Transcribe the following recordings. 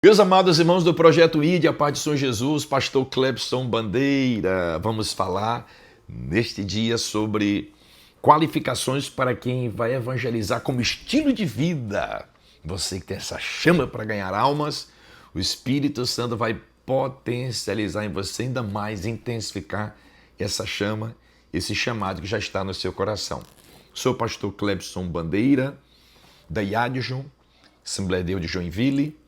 Meus amados irmãos do Projeto ID, a paz de São Jesus, pastor Clebson Bandeira, vamos falar neste dia sobre qualificações para quem vai evangelizar como estilo de vida. Você que tem essa chama para ganhar almas, o Espírito Santo vai potencializar em você ainda mais, intensificar essa chama, esse chamado que já está no seu coração. Sou o pastor Clebson Bandeira, da Iadjon, Assembleia de Deus de Joinville,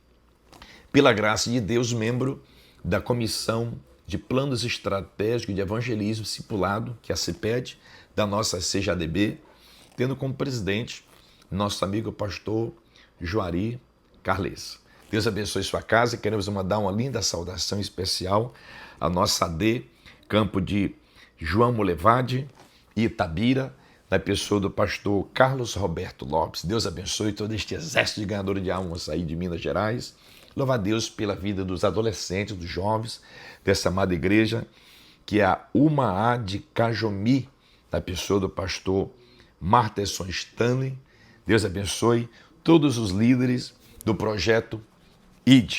pela graça de Deus, membro da Comissão de Planos Estratégicos de Evangelismo Discipulado, que é a CIPED, da nossa CJDB, tendo como presidente nosso amigo pastor Juari Carles. Deus abençoe sua casa. Queremos mandar uma linda saudação especial à nossa AD, campo de João Molevade e Itabira, na pessoa do pastor Carlos Roberto Lopes. Deus abençoe todo este exército de ganhadores de almas aí de Minas Gerais. Louva a Deus pela vida dos adolescentes, dos jovens, dessa amada igreja, que é a UMA de Cajomi, da pessoa do pastor Marterson Stanley. Deus abençoe todos os líderes do projeto ID.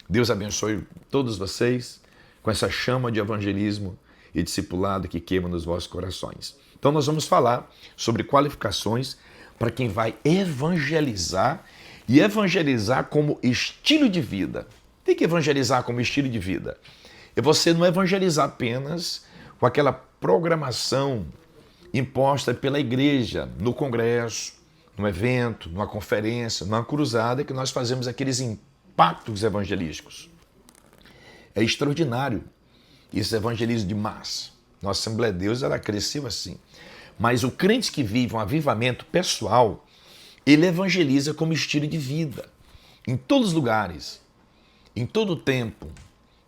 Deus abençoe todos vocês com essa chama de evangelismo e discipulado que queima nos vossos corações. Então nós vamos falar sobre qualificações para quem vai evangelizar e evangelizar como estilo de vida. Tem que evangelizar como estilo de vida. É você não evangelizar apenas com aquela programação imposta pela igreja, no congresso, no evento, numa conferência, numa cruzada, que nós fazemos aqueles impactos evangelísticos. É extraordinário esse evangelismo de massa. Nossa Assembleia de Deus, ela cresceu assim. Mas o crente que vive um avivamento pessoal, ele evangeliza como estilo de vida, em todos os lugares, em todo o tempo,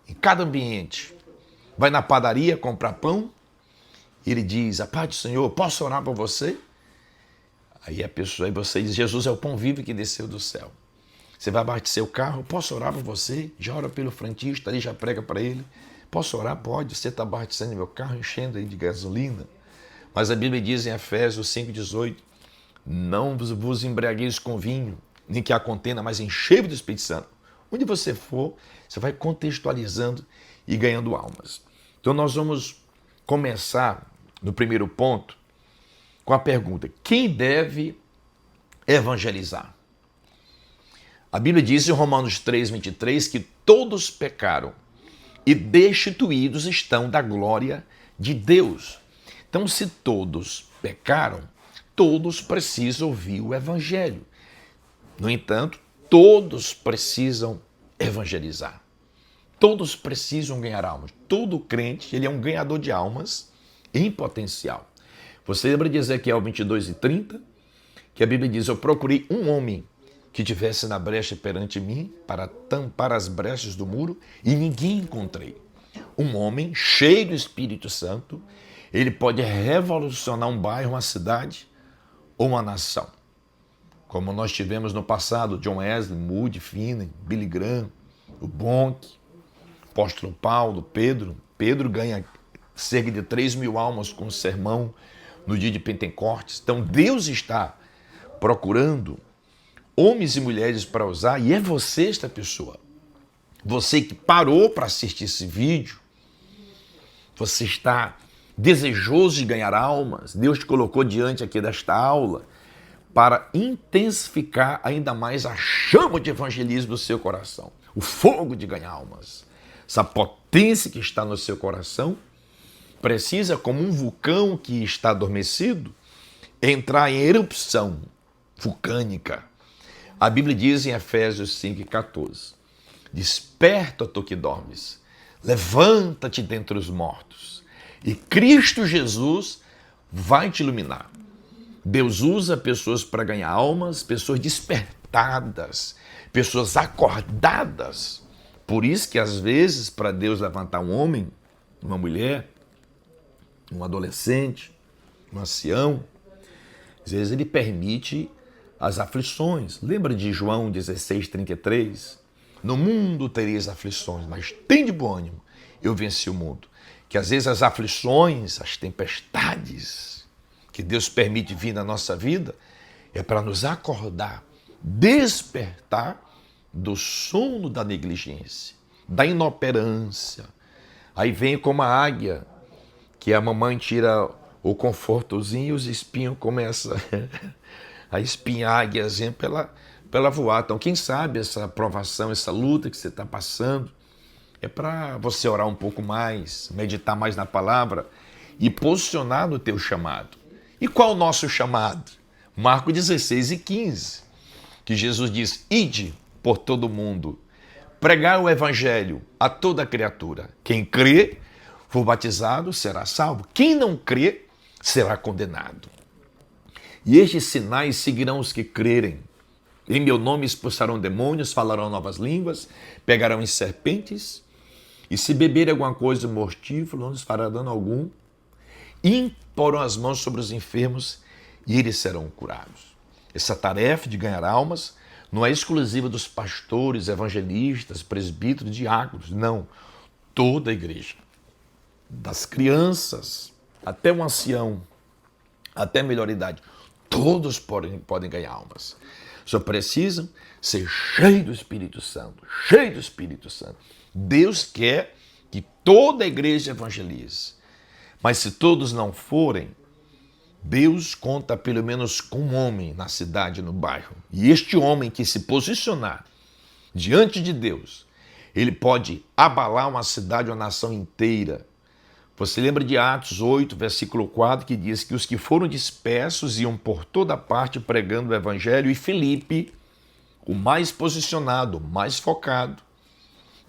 em cada ambiente. Vai na padaria comprar pão, ele diz: a paz do Senhor, posso orar por você? Aí você diz: Jesus é o pão vivo que desceu do céu. Você vai abastecer o carro, posso orar por você? Já ora pelo frentista, ali já prega para ele. Posso orar? Pode, você está abastecendo meu carro, enchendo aí de gasolina. Mas a Bíblia diz em Efésios 5,18, não vos embriagueis com vinho, nem que há contenda, mas enchei-vos do Espírito Santo. Onde você for, você vai contextualizando e ganhando almas. Então nós vamos começar no primeiro ponto com a pergunta: quem deve evangelizar? A Bíblia diz em Romanos 3,23 que todos pecaram e destituídos estão da glória de Deus. Então, se todos pecaram, todos precisam ouvir o evangelho. No entanto, todos precisam evangelizar. Todos precisam ganhar almas. Todo crente, ele é um ganhador de almas em potencial. Você lembra de Ezequiel 22:30? Que a Bíblia diz: eu procurei um homem que tivesse na brecha perante mim para tampar as brechas do muro e ninguém encontrei. Um homem cheio do Espírito Santo, ele pode revolucionar um bairro, uma cidade ou uma nação. Como nós tivemos no passado, John Wesley, Moody, Finney, Billy Graham, o Bonk, apóstolo Paulo, Pedro. Pedro ganha cerca de 3.000 almas com o sermão no dia de Pentecostes. Então Deus está procurando homens e mulheres para usar, e é você esta pessoa. Você que parou para assistir esse vídeo, você está desejoso de ganhar almas, Deus te colocou diante aqui desta aula para intensificar ainda mais a chama de evangelismo do seu coração, o fogo de ganhar almas. Essa potência que está no seu coração precisa, como um vulcão que está adormecido, entrar em erupção vulcânica. A Bíblia diz em Efésios 5,14, desperta, tu que dormes, levanta-te dentre os mortos, e Cristo Jesus vai te iluminar. Deus usa pessoas para ganhar almas, pessoas despertadas, pessoas acordadas. Por isso que às vezes, para Deus levantar um homem, uma mulher, um adolescente, um ancião, às vezes ele permite as aflições. Lembra de João 16:33? No mundo tereis aflições, mas tem de bom ânimo, eu venci o mundo. Que às vezes as aflições, as tempestades que Deus permite vir na nossa vida é para nos acordar, despertar do sono da negligência, da inoperância. Aí vem como a águia, que a mamãe tira o confortozinho e os espinhos começam a espinhar a águiazinha para ela voar. Então, quem sabe essa provação, essa luta que você está passando, é para você orar um pouco mais, meditar mais na palavra e posicionar no teu chamado. E qual o nosso chamado? Marcos 16:15, que Jesus diz: ide por todo mundo, pregar o evangelho a toda criatura. Quem crê, for batizado, será salvo. Quem não crê, será condenado. E estes sinais seguirão os que crerem. Em meu nome expulsarão demônios, falarão novas línguas, pegarão em serpentes, e se beberem alguma coisa mortífera, não lhes fará dano algum, imporão as mãos sobre os enfermos e eles serão curados. Essa tarefa de ganhar almas não é exclusiva dos pastores, evangelistas, presbíteros, diáconos, não. Toda a igreja, das crianças até o ancião, até a melhor idade, todos podem ganhar almas. Só precisam ser cheios do Espírito Santo, cheios do Espírito Santo. Deus quer que toda a igreja evangelize. Mas se todos não forem, Deus conta pelo menos com um homem na cidade, no bairro. E este homem que se posicionar diante de Deus, ele pode abalar uma cidade, uma nação inteira. Você lembra de Atos 8, versículo 4, que diz que os que foram dispersos iam por toda parte pregando o evangelho, e Filipe, o mais posicionado, o mais focado,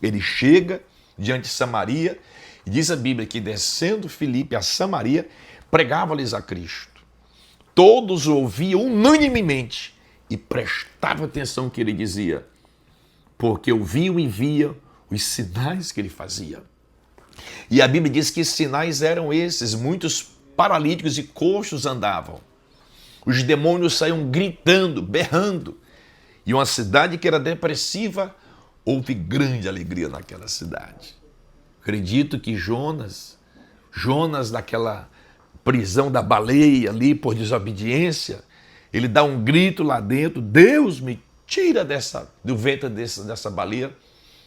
ele chega diante de Samaria e diz a Bíblia que descendo Filipe a Samaria, pregava-lhes a Cristo. Todos o ouviam unanimemente e prestavam atenção no que ele dizia, porque ouviam e viam os sinais que ele fazia. E a Bíblia diz que sinais eram esses, muitos paralíticos e coxos andavam. Os demônios saíam gritando, berrando. E uma cidade que era depressiva, houve grande alegria naquela cidade. Acredito que Jonas daquela prisão da baleia ali por desobediência, ele dá um grito lá dentro: Deus, me tira do ventre dessa baleia,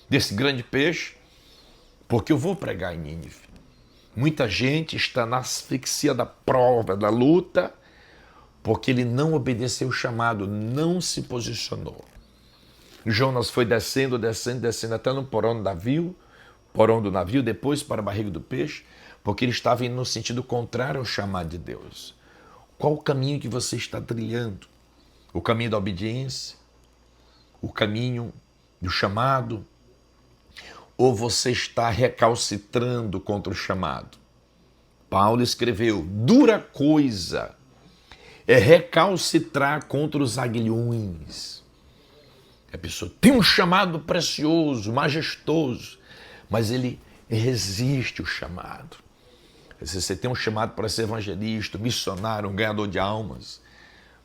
desse grande peixe, porque eu vou pregar em Nínive. Muita gente está na asfixia da prova, da luta, porque ele não obedeceu o chamado, não se posicionou. Jonas foi descendo até no porão do navio, depois para a barriga do peixe, porque ele estava indo no sentido contrário ao chamado de Deus. Qual o caminho que você está trilhando? O caminho da obediência? O caminho do chamado? Ou você está recalcitrando contra o chamado? Paulo escreveu: dura coisa é recalcitrar contra os aguilhões. A pessoa tem um chamado precioso, majestoso, mas ele resiste o chamado. Se você tem um chamado para ser evangelista, missionário, um ganhador de almas,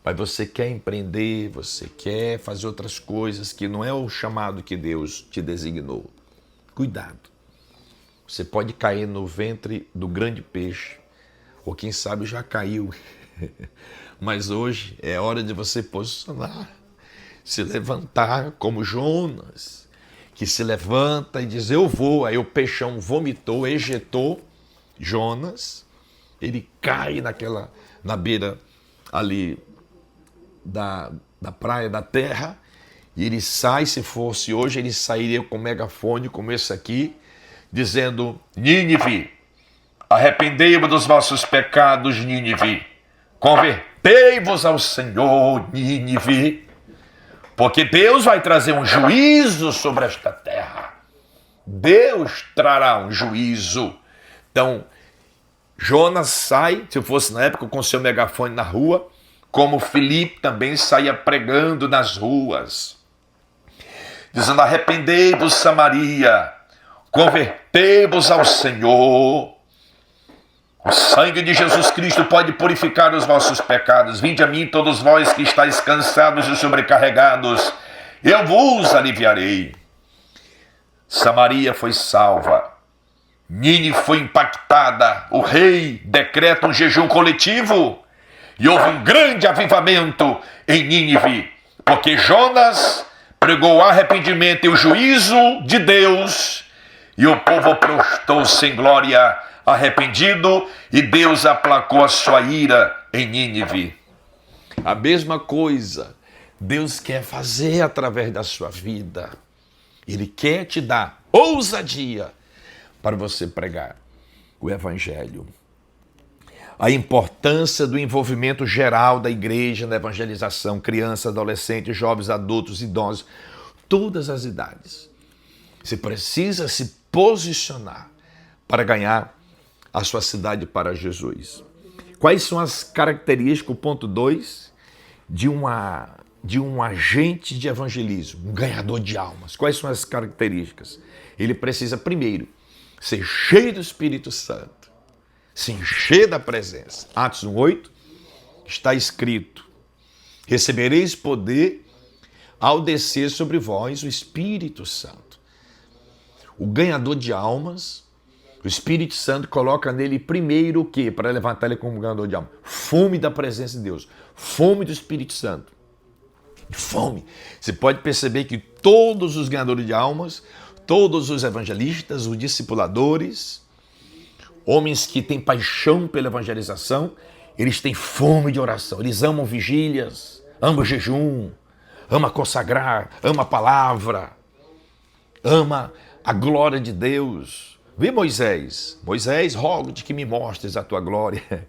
mas você quer empreender, você quer fazer outras coisas que não é o chamado que Deus te designou. Cuidado. Você pode cair no ventre do grande peixe, ou quem sabe já caiu. Mas hoje é hora de você posicionar, se levantar como Jonas, que se levanta e diz: eu vou. Aí o peixão vomitou, ejetou Jonas, ele cai na beira ali da praia, da terra, e ele sai. Se fosse hoje, ele sairia com megafone como esse aqui, dizendo: Nínive, arrependei-vos dos vossos pecados, Nínive, convertei-vos ao Senhor, Nínive, porque Deus vai trazer um juízo sobre esta terra. Deus trará um juízo. Então, Jonas sai, se fosse na época, com seu megafone na rua, como Filipe também saía pregando nas ruas, dizendo: arrependei-vos, Samaria, convertei-vos ao Senhor. O sangue de Jesus Cristo pode purificar os vossos pecados. Vinde a mim, todos vós que estáis cansados e sobrecarregados, eu vos aliviarei. Samaria foi salva. Nínive foi impactada. O rei decreta um jejum coletivo e houve um grande avivamento em Nínive, porque Jonas pregou o arrependimento e o juízo de Deus, e o povo prostou-se em glória arrependido, e Deus aplacou a sua ira em Nínive. A mesma coisa Deus quer fazer através da sua vida. Ele quer te dar ousadia para você pregar o evangelho. A importância do envolvimento geral da igreja na evangelização, crianças, adolescentes, jovens, adultos, idosos, todas as idades. Você precisa se posicionar para ganhar a sua cidade para Jesus. Quais são as características, o ponto 2, de um agente de evangelismo, um ganhador de almas? Quais são as características? Ele precisa, primeiro, ser cheio do Espírito Santo, se encher da presença. Atos 1:8 está escrito: recebereis poder ao descer sobre vós o Espírito Santo. O ganhador de almas, o Espírito Santo coloca nele primeiro o quê? Para levantar ele como ganhador de almas? Fome da presença de Deus, fome do Espírito Santo. Fome. Você pode perceber que todos os ganhadores de almas, todos os evangelistas, os discipuladores, homens que têm paixão pela evangelização, eles têm fome de oração. Eles amam vigílias, amam jejum, amam consagrar, amam a palavra, amam a glória de Deus. Vê Moisés. Moisés, rogo-te que me mostres a tua glória.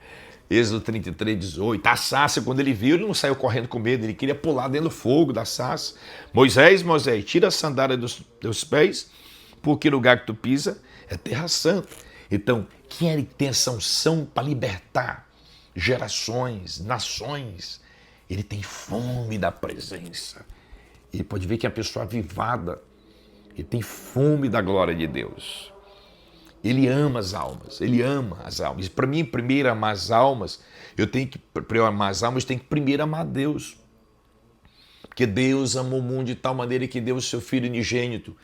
Êxodo 33:18. A sarça, quando ele viu, ele não saiu correndo com medo, ele queria pular dentro do fogo da sarça. Moisés, tira a sandália dos teus pés, porque o lugar que tu pisa é terra santa. Então, quem é que tem essa unção para libertar gerações, nações? Ele tem fome da presença. Ele pode ver que é uma pessoa avivada. Ele tem fome da glória de Deus. Ele ama as almas. Ele ama as almas. Para mim, primeiro amar as almas, para eu amar as almas, eu tenho que primeiro amar Deus. Porque Deus amou o mundo de tal maneira que deu o seu Filho unigênito,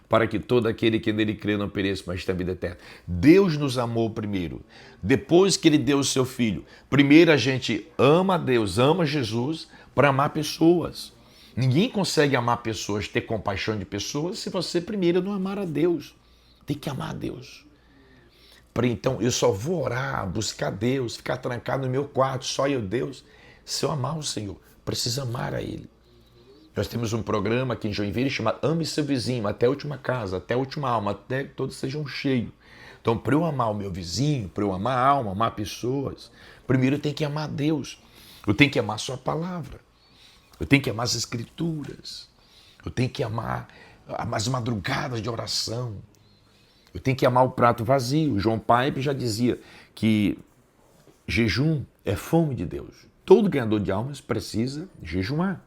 para que todo aquele que nele crê não pereça, mas tenha vida eterna. Deus nos amou primeiro. Depois que ele deu o seu Filho, primeiro a gente ama a Deus, ama Jesus, para amar pessoas. Ninguém consegue amar pessoas, ter compaixão de pessoas, se você primeiro não amar a Deus. Tem que amar a Deus. Então, eu só vou orar, buscar Deus, ficar trancado no meu quarto, só eu, Deus, se eu amar o Senhor. Preciso amar a Ele. Nós temos um programa aqui em Joinville chamado Ame Seu Vizinho, até a última casa, até a última alma, até que todos sejam cheios. Então, para eu amar o meu vizinho, para eu amar a alma, amar pessoas, primeiro eu tenho que amar Deus. Eu tenho que amar a sua palavra. Eu tenho que amar as Escrituras. Eu tenho que amar as madrugadas de oração. Eu tenho que amar o prato vazio. João Pipe já dizia que jejum é fome de Deus. Todo ganhador de almas precisa jejuar.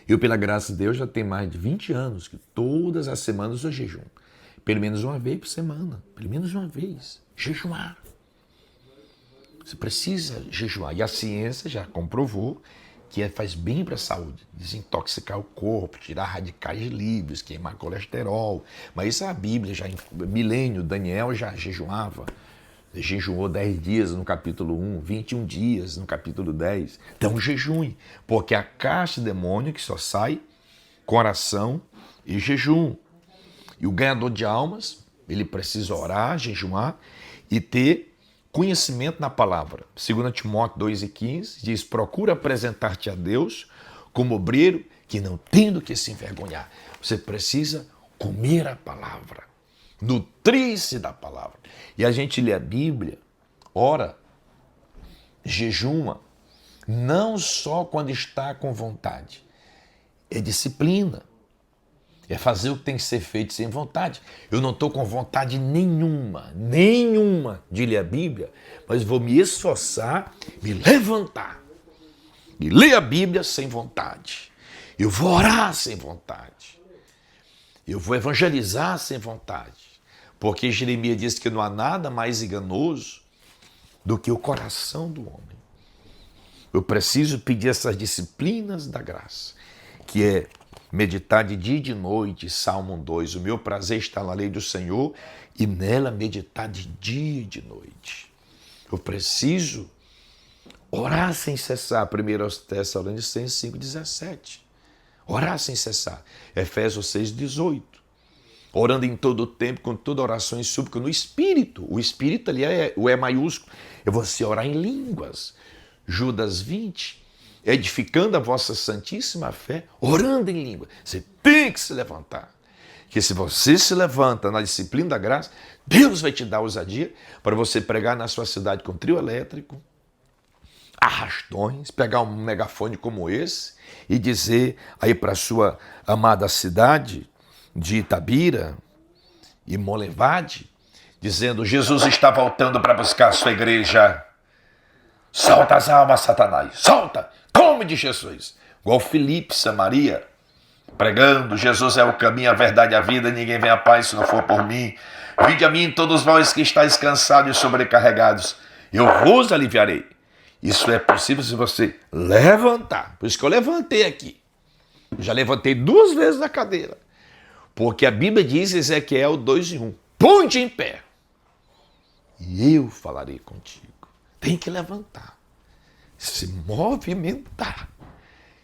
Eu, pela graça de Deus, já tenho mais de 20 anos que todas as semanas eu jejum. Pelo menos uma vez por semana. Pelo menos uma vez. Jejuar. Você precisa jejuar. E a ciência já comprovou que faz bem para a saúde, desintoxicar o corpo, tirar radicais livres, queimar colesterol. Mas isso a Bíblia, já em milênio, Daniel já jejuava, jejuou 10 dias no capítulo 1, 21 dias no capítulo 10. Então jejum, porque a caixa de demônio que só sai com oração e jejum. E o ganhador de almas, ele precisa orar, jejuar e ter conhecimento na palavra. 2 Timóteo 2:15 diz: procura apresentar-te a Deus como obreiro que não tem do que se envergonhar. Você precisa comer a palavra, nutrir-se da palavra. E a gente lê a Bíblia, ora, jejuma, não só quando está com vontade. É disciplina. É fazer o que tem que ser feito sem vontade. Eu não estou com vontade nenhuma de ler a Bíblia, mas vou me esforçar, me levantar e ler a Bíblia sem vontade. Eu vou orar sem vontade. Eu vou evangelizar sem vontade. Porque Jeremias diz que não há nada mais enganoso do que o coração do homem. Eu preciso pedir essas disciplinas da graça, que é meditar de dia e de noite, Salmo 2. O meu prazer está na lei do Senhor e nela meditar de dia e de noite. Eu preciso orar sem cessar. 1 Tessalonicenses 5:17. Orar sem cessar. Efésios 6,18. Orando em todo o tempo, com toda oração e súplica no Espírito. O Espírito ali é o E maiúsculo. É você orar em línguas. Judas 20. Edificando a vossa santíssima fé, orando em língua. Você tem que se levantar. Que se você se levanta na disciplina da graça, Deus vai te dar ousadia para você pregar na sua cidade com trio elétrico, arrastões, pegar um megafone como esse e dizer aí para a sua amada cidade de Itabira e Molevade, dizendo: Jesus está voltando para buscar a sua igreja. Solta as almas, Satanás, solta, come de Jesus. Igual Filipe, Samaria, pregando: Jesus é o caminho, a verdade e a vida, ninguém vem à paz se não for por mim. Vinde a mim todos vós que estáis cansados e sobrecarregados, eu vos aliviarei. Isso é possível se você levantar. Por isso que eu levantei aqui. Eu já levantei 2 vezes na cadeira. Porque a Bíblia diz, Ezequiel 2:1, ponte em pé e eu falarei contigo. Tem que levantar, se movimentar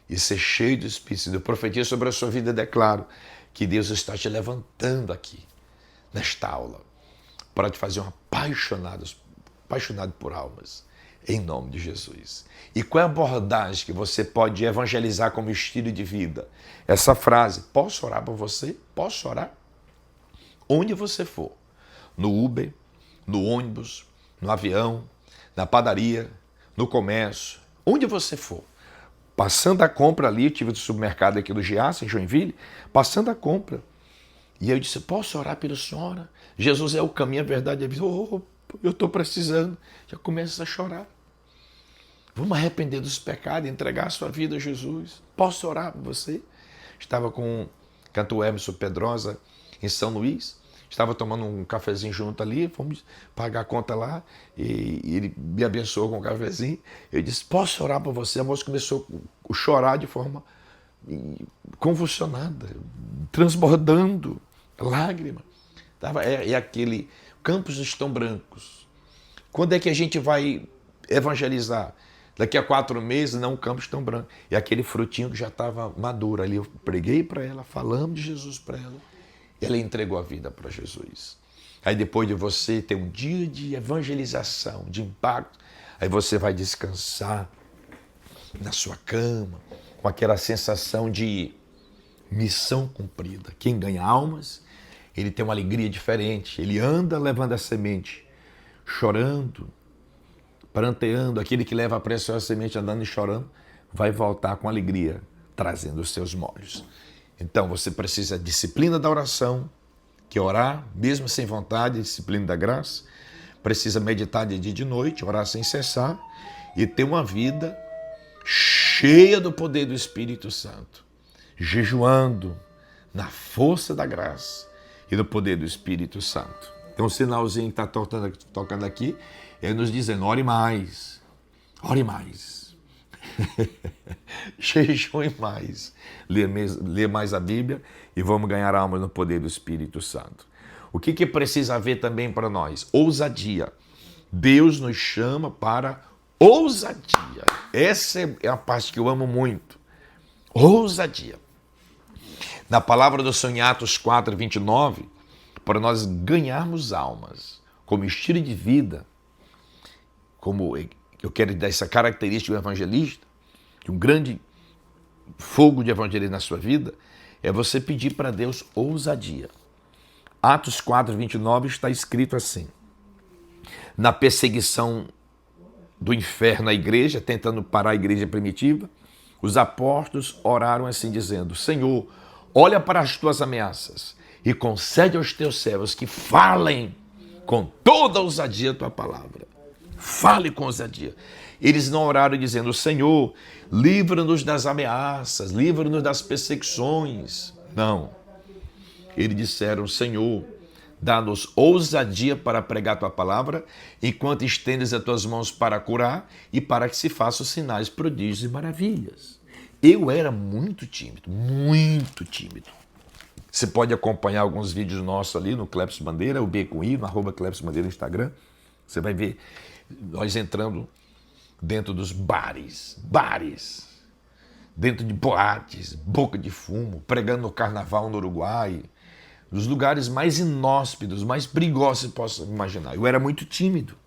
e ser cheio do Espírito. Eu profetizo sobre a sua vida e declaro que Deus está te levantando aqui, nesta aula, para te fazer um apaixonado por almas, em nome de Jesus. E qual é a abordagem que você pode evangelizar como estilo de vida? Essa frase: posso orar por você? Posso orar? Onde você for, no Uber, no ônibus, no avião, na padaria, no comércio, onde você for, passando a compra ali, eu tive do supermercado aqui do Giasse, em Joinville, passando a compra. E eu disse: posso orar pela senhora? Jesus é o caminho, a verdade e a vida. Eu estou precisando. Já começa a chorar. Vamos arrepender dos pecados e entregar a sua vida a Jesus. Posso orar por você? Estava com o cantor Emerson Pedrosa em São Luís. Estava tomando um cafezinho junto ali, fomos pagar a conta lá e ele me abençoou com um cafezinho. Eu disse: posso orar por você? A moça começou a chorar de forma convulsionada, transbordando, lágrima. É aquele, campos estão brancos. Quando é que a gente vai evangelizar? Daqui a 4 meses, não, campos estão brancos. E aquele frutinho que já estava maduro ali, eu preguei para ela, falamos de Jesus para ela. Ela entregou a vida para Jesus. Aí depois de você ter um dia de evangelização, de impacto, aí você vai descansar na sua cama, com aquela sensação de missão cumprida. Quem ganha almas, ele tem uma alegria diferente. Ele anda levando a semente, chorando, pranteando. Aquele que leva a preciosa semente andando e chorando, vai voltar com alegria, trazendo os seus molhos. Então você precisa da disciplina da oração, que é orar, mesmo sem vontade, disciplina da graça. Precisa meditar de dia e de noite, orar sem cessar e ter uma vida cheia do poder do Espírito Santo, jejuando na força da graça e do poder do Espírito Santo. Tem um sinalzinho que está tocando aqui, ele nos dizendo: ore mais, ore mais. Jejue mais, lê mais a Bíblia e vamos ganhar almas no poder do Espírito Santo. O que precisa haver também para nós? Ousadia. Deus nos chama para ousadia. Essa é a parte que eu amo muito. Ousadia. Na palavra do Senhor em Atos 4:29, para nós ganharmos almas como estilo de vida, como eu quero dar essa característica do evangelista, de um grande fogo de evangelismo na sua vida, é você pedir para Deus ousadia. Atos 4:29 está escrito assim: na perseguição do inferno à igreja, tentando parar a igreja primitiva, os apóstolos oraram assim dizendo: Senhor, olha para as tuas ameaças e concede aos teus servos que falem com toda a ousadia a tua palavra. Fale com ousadia. Eles não oraram dizendo: Senhor, livra-nos das ameaças, livra-nos das perseguições. Não. Eles disseram: Senhor, dá-nos ousadia para pregar a tua palavra, enquanto estendes as tuas mãos para curar e para que se façam sinais, prodígios e maravilhas. Eu era muito tímido, muito tímido. Você pode acompanhar alguns vídeos nossos ali no Clepson Bandeira, o B com I, no @Clepson Bandeira no Instagram. Você vai ver nós entrando dentro dos bares dentro de boates, boca de fumo, pregando no carnaval no Uruguai, dos lugares mais inóspitos, mais perigosos que você possa imaginar. Eu era muito tímido.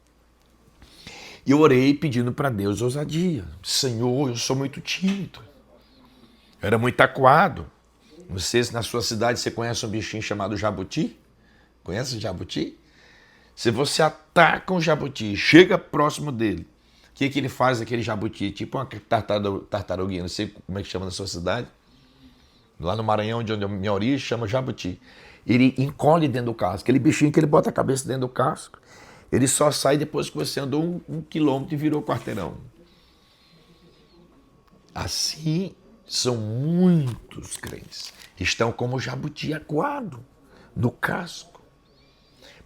E eu orei pedindo para Deus ousadia. Senhor, eu sou muito tímido. Eu era muito acuado. Não sei se na sua cidade você conhece um bichinho chamado jabuti. Conhece o jabuti? Se você ataca um jabuti, chega próximo dele, o que ele faz, aquele jabuti? Tipo uma tartaruguinha, não sei como é que chama na sua cidade. Lá no Maranhão, de onde é a minha origem, chama jabuti. Ele encolhe dentro do casco. Aquele bichinho que ele bota a cabeça dentro do casco, ele só sai depois que você andou um quilômetro e virou quarteirão. Assim são muitos crentes. Estão como jabuti acuado no casco.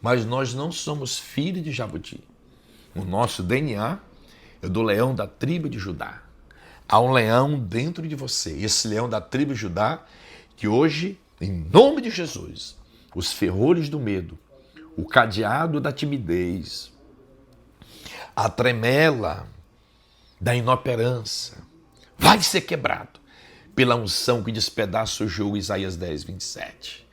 Mas nós não somos filhos de jabuti. O nosso DNA é do leão da tribo de Judá. Há um leão dentro de você. Esse leão da tribo de Judá, que hoje, em nome de Jesus, os ferrolhos do medo, o cadeado da timidez, a tremela da inoperância, vai ser quebrado pela unção que despedaça o jugo, Isaías 10, 27.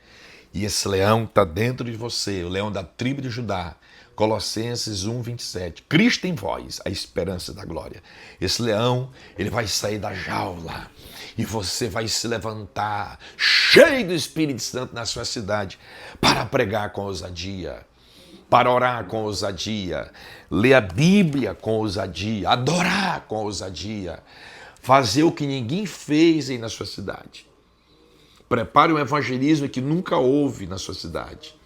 E esse leão está dentro de você, o leão da tribo de Judá, Colossenses 1, 27. Cristo em vós, a esperança da glória. Esse leão, ele vai sair da jaula e você vai se levantar cheio do Espírito Santo na sua cidade para pregar com ousadia, para orar com ousadia, ler a Bíblia com ousadia, adorar com ousadia, fazer o que ninguém fez aí na sua cidade. Prepare um evangelismo que nunca houve na sua cidade.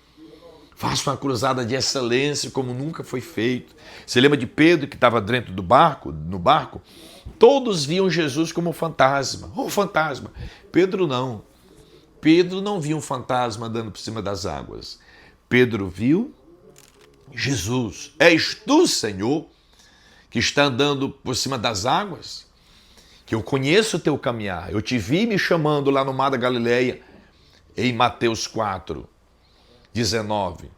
Faça uma cruzada de excelência como nunca foi feito. Você lembra de Pedro que estava dentro do barco, no barco? Todos viam Jesus como um fantasma. Oh, fantasma. Pedro não. Pedro não viu um fantasma andando por cima das águas. Pedro viu Jesus. És tu, Senhor, que está andando por cima das águas? Que eu conheço o teu caminhar. Eu te vi me chamando lá no mar da Galileia, em Mateus 4, 19,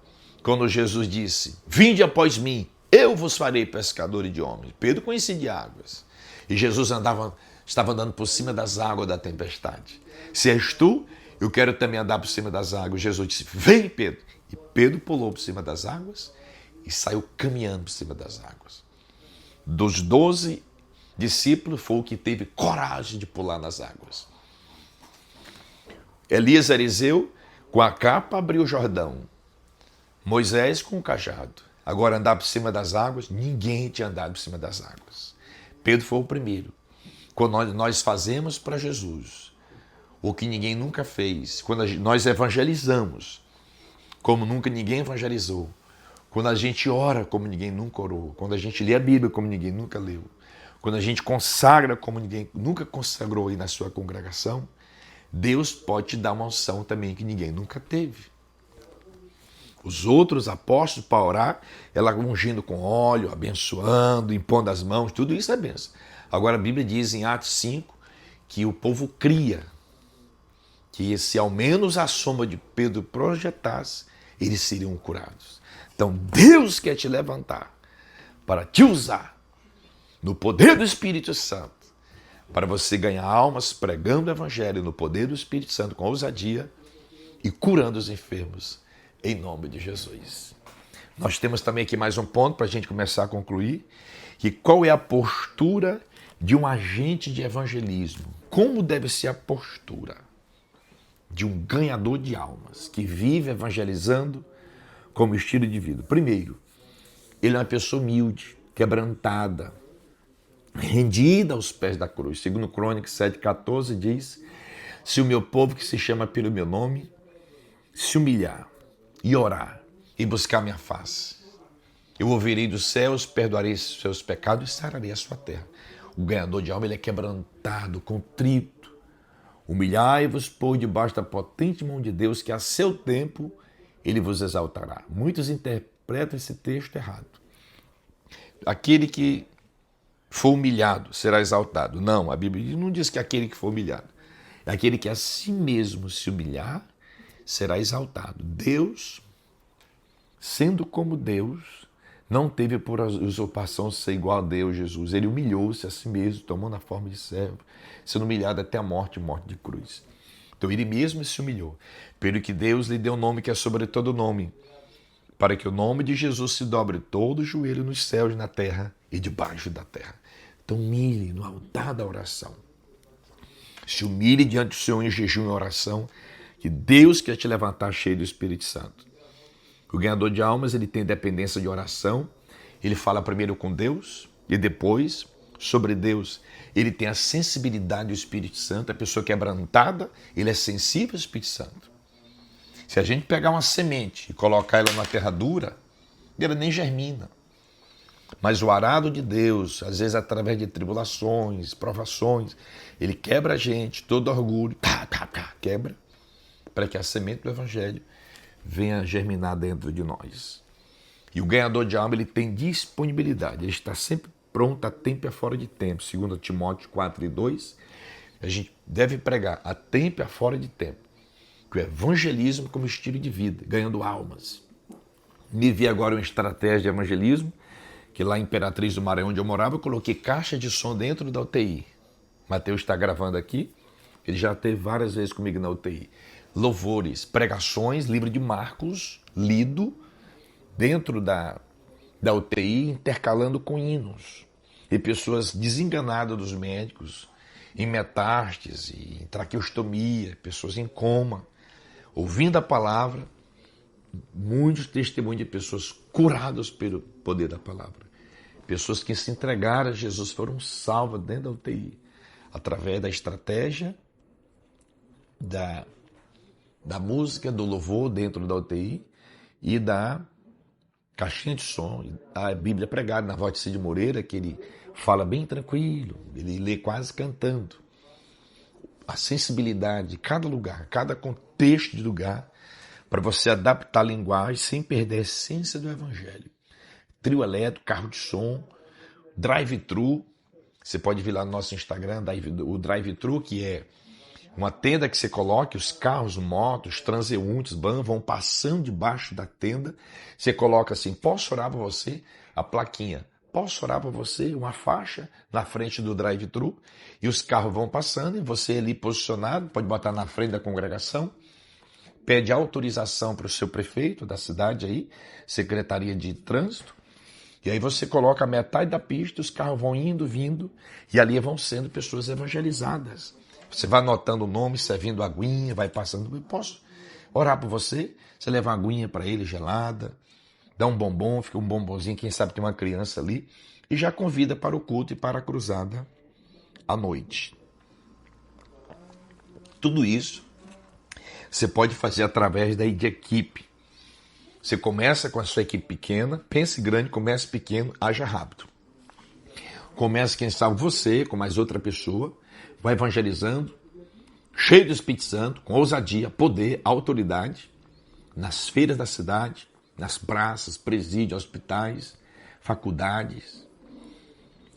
quando Jesus disse, vinde após mim, eu vos farei pescadores de homens. Pedro conhecia de águas. E Jesus estava andando por cima das águas da tempestade. Se és tu, eu quero também andar por cima das águas. Jesus disse, vem, Pedro. E Pedro pulou por cima das águas e saiu caminhando por cima das águas. Dos 12 discípulos, foi o que teve coragem de pular nas águas. Elias Eliseu, com a capa, abriu o Jordão. Moisés com o cajado. Agora andar por cima das águas, ninguém tinha andado por cima das águas. Pedro foi o primeiro. Quando nós fazemos para Jesus o que ninguém nunca fez, quando nós evangelizamos como nunca ninguém evangelizou, quando a gente ora como ninguém nunca orou, quando a gente lê a Bíblia como ninguém nunca leu, quando a gente consagra como ninguém nunca consagrou aí na sua congregação, Deus pode te dar uma unção também que ninguém nunca teve. Os outros apóstolos, para orar, ela ungindo com óleo, abençoando, impondo as mãos, tudo isso é bênção. Agora a Bíblia diz em Atos 5 que o povo cria que se ao menos a sombra de Pedro projetasse, eles seriam curados. Então Deus quer te levantar para te usar no poder do Espírito Santo, para você ganhar almas pregando o Evangelho no poder do Espírito Santo com ousadia e curando os enfermos em nome de Jesus. Nós temos também aqui mais um ponto para a gente começar a concluir, que qual é a postura de um agente de evangelismo? Como deve ser a postura de um ganhador de almas que vive evangelizando como estilo de vida? Primeiro, ele é uma pessoa humilde, quebrantada, rendida aos pés da cruz. Segundo Crônicas 7,14 diz, se o meu povo que se chama pelo meu nome se humilhar e orar e buscar minha face, eu ouvirei dos céus, perdoarei seus pecados e sararei a sua terra. O ganhador de alma, ele é quebrantado, contrito. Humilhai-vos por debaixo da potente mão de Deus, que a seu tempo ele vos exaltará. Muitos interpretam esse texto errado. Aquele que for humilhado será exaltado. Não, a Bíblia não diz que aquele que for humilhado. É aquele que a si mesmo se humilhar será exaltado. Deus, sendo como Deus, não teve por usurpação ser igual a Deus, Jesus. Ele humilhou-se a si mesmo, tomando a forma de servo, sendo humilhado até a morte de cruz. Então ele mesmo se humilhou, pelo que Deus lhe deu um nome que é sobre todo nome, para que o nome de Jesus se dobre todo o joelho nos céus, na terra e debaixo da terra. Então humilhe no altar da oração. Se humilhe diante do Senhor em jejum e oração, que Deus quer te levantar cheio do Espírito Santo. O ganhador de almas, ele tem dependência de oração, ele fala primeiro com Deus e depois sobre Deus. Ele tem a sensibilidade do Espírito Santo, a pessoa quebrantada, ele é sensível ao Espírito Santo. Se a gente pegar uma semente e colocar ela numa terra dura, ela nem germina. Mas o arado de Deus, às vezes através de tribulações, provações, ele quebra a gente, todo orgulho, quebra, para que a semente do Evangelho venha germinar dentro de nós. E o ganhador de alma, ele tem disponibilidade, ele está sempre pronto a tempo e a fora de tempo. 2 Timóteo 4:2, a gente deve pregar a tempo e a fora de tempo, que o evangelismo como estilo de vida, ganhando almas. Me vi agora uma estratégia de evangelismo, que lá em Imperatriz do Maranhão, onde eu morava, eu coloquei caixa de som dentro da UTI. Mateus está gravando aqui, ele já esteve várias vezes comigo na UTI. Louvores, pregações, livro de Marcos, lido dentro da UTI, intercalando com hinos. E pessoas desenganadas dos médicos, em metástase, em traqueostomia, pessoas em coma, ouvindo a palavra, muitos testemunhos de pessoas curadas pelo poder da palavra. Pessoas que se entregaram a Jesus foram salvas dentro da UTI, através da estratégia, da música, do louvor dentro da UTI e da caixinha de som, a Bíblia pregada na voz de Cid Moreira, que ele fala bem tranquilo, ele lê quase cantando. A sensibilidade de cada lugar, cada contexto de lugar, para você adaptar a linguagem sem perder a essência do Evangelho. Trio elétrico, carro de som, drive-thru. Você pode vir lá no nosso Instagram, o drive-thru, que é uma tenda que você coloca, os carros, motos, transeuntes, vão passando debaixo da tenda. Você coloca assim, posso orar por você? A plaquinha, posso orar por você? Uma faixa na frente do drive-thru. E os carros vão passando e você ali posicionado, pode botar na frente da congregação. Pede autorização para o seu prefeito da cidade aí, Secretaria de Trânsito. E aí você coloca a metade da pista, os carros vão indo, vindo, e ali vão sendo pessoas evangelizadas. Você vai anotando o nome, servindo aguinha, vai passando. Eu posso orar por você? Você leva uma aguinha para ele gelada, dá um bombom, fica um bombonzinho, quem sabe tem uma criança ali, e já convida para o culto e para a cruzada à noite. Tudo isso você pode fazer através da equipe. Você começa com a sua equipe pequena, pense grande, comece pequeno, haja rápido. Comece, quem sabe, você, com mais outra pessoa, vai evangelizando, cheio do Espírito Santo, com ousadia, poder, autoridade, nas feiras da cidade, nas praças, presídios, hospitais, faculdades,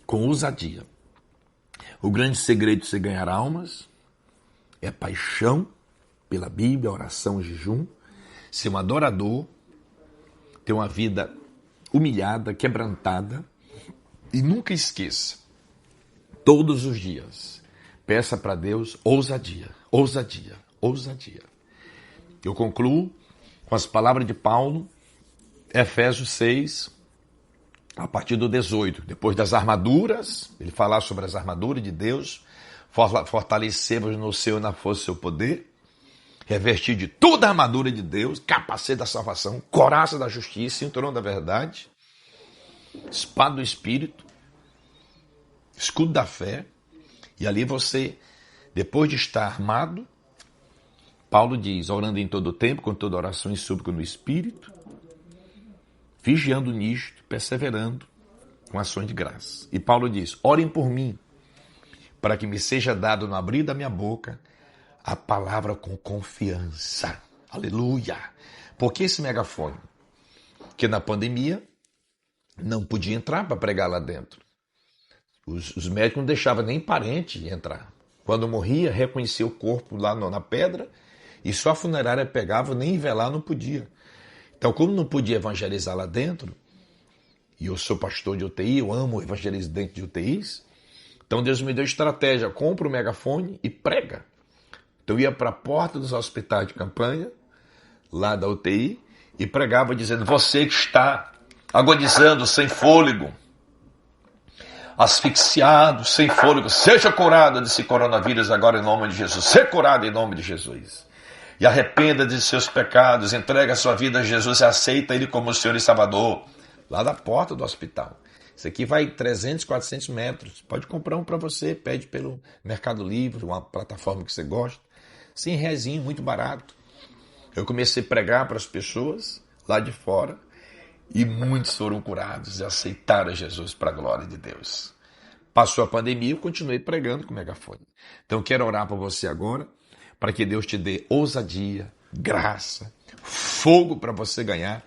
com ousadia. O grande segredo de você ganhar almas é paixão pela Bíblia, oração e jejum, ser um adorador, ter uma vida humilhada, quebrantada, e nunca esqueça, todos os dias, peça para Deus ousadia, ousadia, ousadia. Eu concluo com as palavras de Paulo, Efésios 6, a partir do 18. Depois das armaduras, ele falar sobre as armaduras de Deus, fortalecemos no Senhor na força do seu poder, revestir de toda a armadura de Deus, capacete da salvação, coraça da justiça, cinturão da verdade, espada do Espírito, escudo da fé. E ali você, depois de estar armado, Paulo diz, orando em todo o tempo, com toda oração e súplica no Espírito, vigiando nisto, perseverando com ações de graça. E Paulo diz, orem por mim, para que me seja dado no abrir da minha boca a palavra com confiança. Aleluia! Por que esse megafone? Porque na pandemia não podia entrar para pregar lá dentro. Os médicos não deixavam nem parente entrar. Quando morria, reconhecia o corpo lá na pedra e só a funerária pegava, nem velar não podia. Então, como não podia evangelizar lá dentro, E eu sou pastor de UTI, eu amo evangelismo dentro de UTIs. Então Deus me deu estratégia, compra o megafone e prega. Então eu ia para a porta dos hospitais de campanha, lá da UTI, e pregava dizendo: você que está agonizando, sem fôlego, asfixiado, sem fôlego, seja curado desse coronavírus agora em nome de Jesus. Seja curado em nome de Jesus. E arrependa de seus pecados, entrega a sua vida a Jesus e aceita Ele como o Senhor e Salvador. Lá da porta do hospital. Isso aqui vai 300, 400 metros. Pode comprar um para você, pede pelo Mercado Livre, uma plataforma que você gosta. R$100, muito barato. Eu comecei a pregar para as pessoas lá de fora e muitos foram curados e aceitaram Jesus para a glória de Deus. Passou a pandemia, eu continuei pregando com o megafone. Então eu quero orar para você agora, para que Deus te dê ousadia, graça, fogo para você ganhar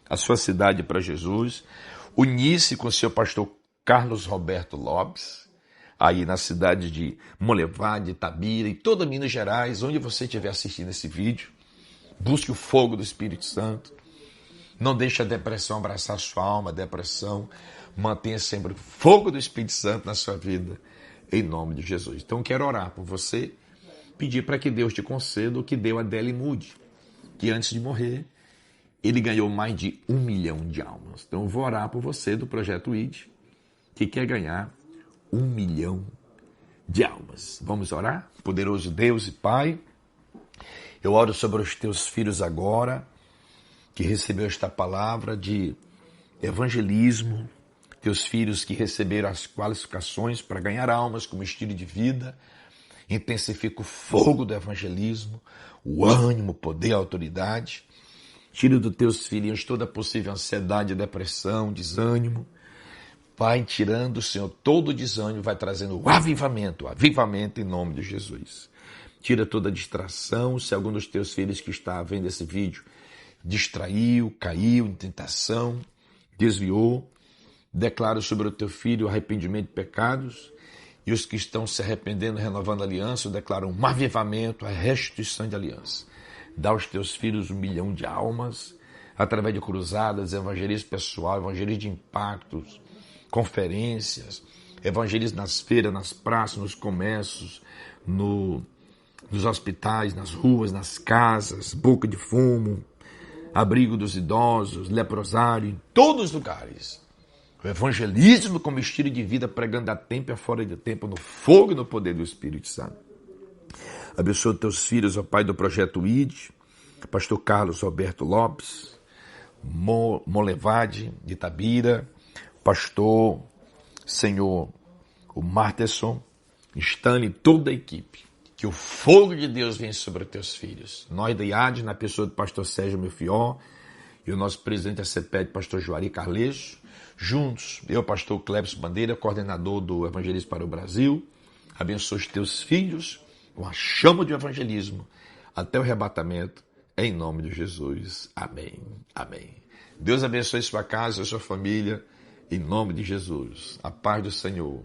a sua cidade para Jesus. Unisse com o seu pastor Carlos Roberto Lopes, aí na cidade de Molevade, Itabira, em toda Minas Gerais, onde você estiver assistindo esse vídeo. Busque o fogo do Espírito Santo. Não deixe a depressão abraçar sua alma, a depressão. Mantenha sempre o fogo do Espírito Santo na sua vida, em nome de Jesus. Então quero orar por você, pedir para que Deus te conceda o que deu a Dele Moody, que antes de morrer, ele ganhou mais de 1 milhão de almas. Então eu vou orar por você do Projeto ID, que quer ganhar 1 milhão de almas. Vamos orar? Poderoso Deus e Pai, eu oro sobre os teus filhos agora, que recebeu esta palavra de evangelismo, teus filhos que receberam as qualificações para ganhar almas como estilo de vida. Intensifica o fogo do evangelismo, o ânimo, o poder, a autoridade. Tira dos teus filhos toda possível ansiedade, depressão, desânimo. Vai tirando, Senhor, todo o desânimo, vai trazendo o avivamento em nome de Jesus. Tira toda distração. Se algum dos teus filhos que está vendo esse vídeo distraiu, caiu em tentação, desviou, declaro sobre o teu filho o arrependimento de pecados. E os que estão se arrependendo, renovando a aliança, eu declaro um avivamento, a restituição de aliança. Dá aos teus filhos 1 milhão de almas, através de cruzadas, evangelismo pessoal, evangelismo de impactos, conferências, evangelismo nas feiras, nas praças, nos comércios, nos hospitais, nas ruas, nas casas, boca de fumo, abrigo dos idosos, leprosário, em todos os lugares. O evangelismo como estilo de vida, pregando a tempo e a fora de tempo, no fogo e no poder do Espírito Santo. Abençoa teus filhos, ó Pai, do Projeto ID, pastor Carlos Roberto Lopes, Molevade, de Itabira, pastor, Senhor, o Marterson, Stanley, toda a equipe. Que o fogo de Deus venha sobre os teus filhos. Nós da IAD, na pessoa do pastor Sérgio Melfior, e o nosso presidente da CEPED, pastor Juari Carleixo, juntos, eu, pastor Clebson Bandeira, coordenador do Evangelismo para o Brasil, abençoa os teus filhos com a chama de evangelismo até o arrebatamento, em nome de Jesus. Amém. Amém. Deus abençoe sua casa e sua família, em nome de Jesus. A paz do Senhor.